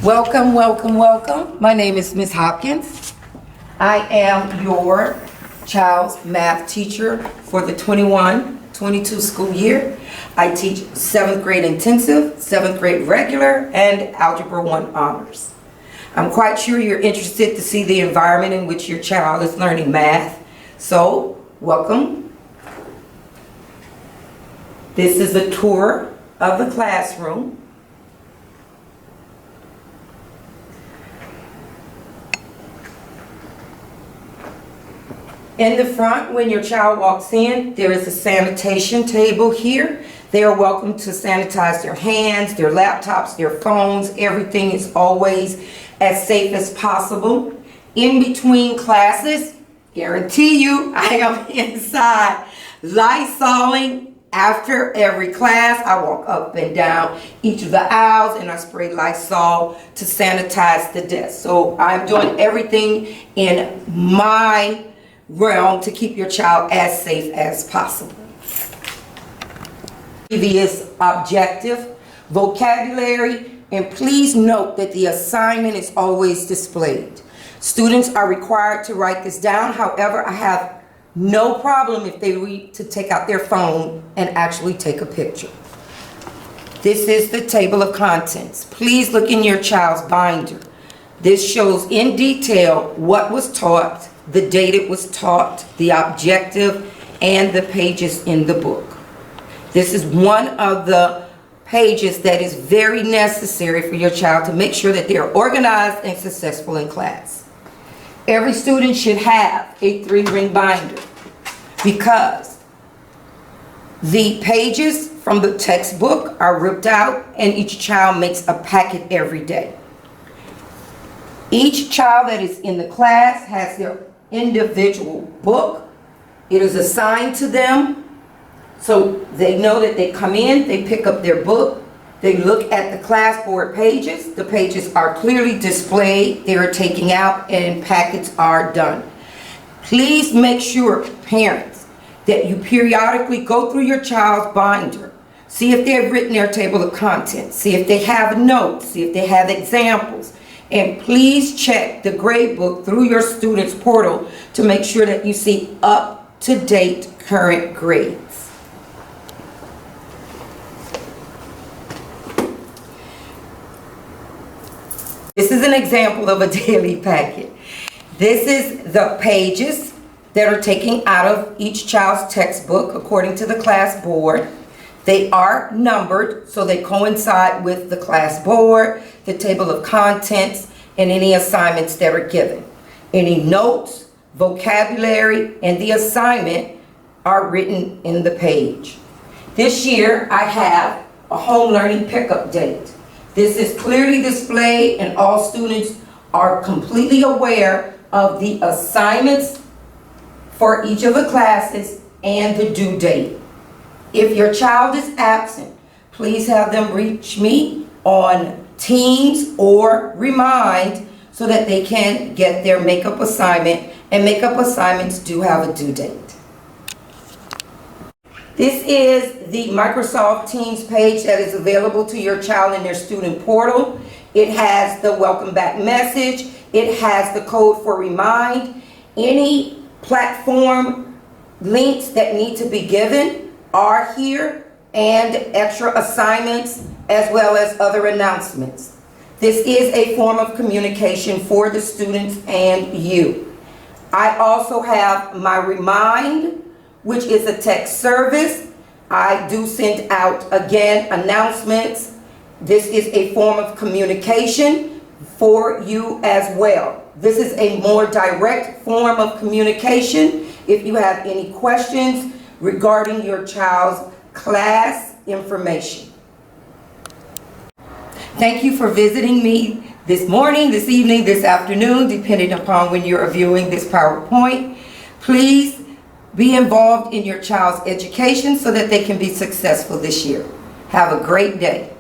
Welcome, welcome, welcome. My name is Miss Hopkins. I am your child's math teacher for the 21-22 school year. I teach 7th grade intensive, 7th grade regular, and Algebra 1 honors. I'm quite sure you're interested to see the environment in which your child is learning math. So, welcome. This is a tour of the classroom. In the front, when your child walks in, there is a sanitation table here. They are welcome to sanitize their hands, their laptops, their phones. Everything is always as safe as possible. In between classes, guarantee you, I am inside Lysoling. After every class, I walk up and down each of the aisles and I spray Lysol to sanitize the desk. So I'm doing everything in my realm to keep your child as safe as possible. Previous objective, vocabulary, and please note that the assignment is always displayed. Students are required to write this down. However, I have no problem if they read to take out their phone and actually take a picture. This is the table of contents. Please look in your child's binder. This shows in detail what was taught, the date it was taught, the objective, and the pages in the book. This is one of the pages that is very necessary for your child to make sure that they are organized and successful in class. Every student should have a 3-ring binder because the pages from the textbook are ripped out and each child makes a packet every day. Each child that is in the class has their individual book. It is assigned to them so they know that they come in, they pick up their book, they look at the class board pages. The pages are clearly displayed, they are taken out, and packets are done. Please make sure, parents, that you periodically go through your child's binder. See if they've written their table of contents, see if they have notes, see if they have examples. And please check the grade book through your student's portal to make sure that you see up-to-date current grades. This is an example of a daily packet. This is the pages that are taken out of each child's textbook according to the class board. They are numbered so they coincide with the class board, the table of contents, and any assignments that are given. Any notes, vocabulary, and the assignment are written in the page. This year I have a home learning pickup date. This is clearly displayed and all students are completely aware of the assignments for each of the classes and the due date. If your child is absent, please have them reach me on Teams or Remind so that they can get their makeup assignment, and makeup assignments do have a due date. This is the Microsoft Teams page that is available to your child in their student portal. It has the welcome back message. It has the code for Remind. Any platform links that need to be given are here, and extra assignments as well as other announcements. This is a form of communication for the students and you. I also have my Remind, which is a text service. I do send out, again, announcements. This is a form of communication for you as well. This is a more direct form of communication. If you have any questions regarding your child's class information. Thank you for visiting me this morning, this evening, this afternoon, depending upon when you're viewing this PowerPoint. Please be involved in your child's education so that they can be successful this year. Have a great day.